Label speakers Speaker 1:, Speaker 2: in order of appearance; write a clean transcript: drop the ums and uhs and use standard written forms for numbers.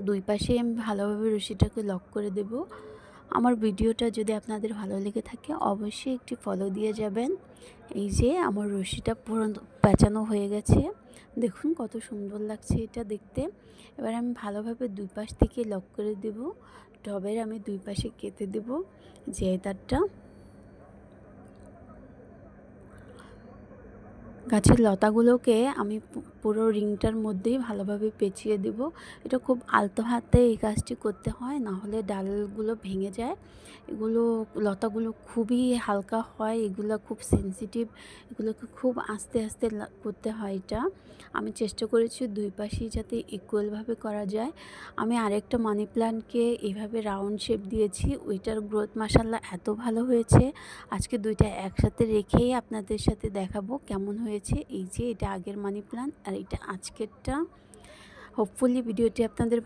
Speaker 1: দুই পাশে আমি ভালোভাবে রশিটাকে লক করে দেব। আমার ভিডিওটা যদি আপনাদের ভালো লেগে থাকে অবশ্যই একটি ফলো দিয়ে যাবেন। এই যে আমার রশিটা পুরো পেঁচানো হয়ে গেছে, দেখুন কত সুন্দর লাগছে এটা দেখতে। এবার আমি ভালোভাবে দুই পাশ থেকে লক করে দেব। টবের আমি দুই পাশে কেটে দেব যে তারটা। গাছের লতাগুলোকে আমি পুরো রিংটার মধ্যেই ভালোভাবে পেঁচিয়ে দেব। এটা খুব আলতো হাতে এই কাজটি করতে হয়, না হলে ডালগুলো ভেঙে যায়। এগুলো লতাগুলো খুবই হালকা হয়, এগুলো খুব সেনসিটিভ, এগুলোকে খুব আস্তে আস্তে করতে হয়। এটা আমি চেষ্টা করেছি দুই পাশেই যাতে ইকুয়ালভাবে করা যায়। আমি আরেকটা মানি প্ল্যান্টকে এইভাবে রাউন্ড শেপ দিয়েছি, ওইটার গ্রোথ মাশাআল্লাহ এত ভালো হয়েছে। আজকে দুইটা একসাথে রেখেই আপনাদের সাথে দেখাবো কেমন হয়েছে। এই যে এটা আগের মানি প্ল্যান্ট আর এটা আজকেরটা। হোপফুলি ভিডিওটি আপনাদের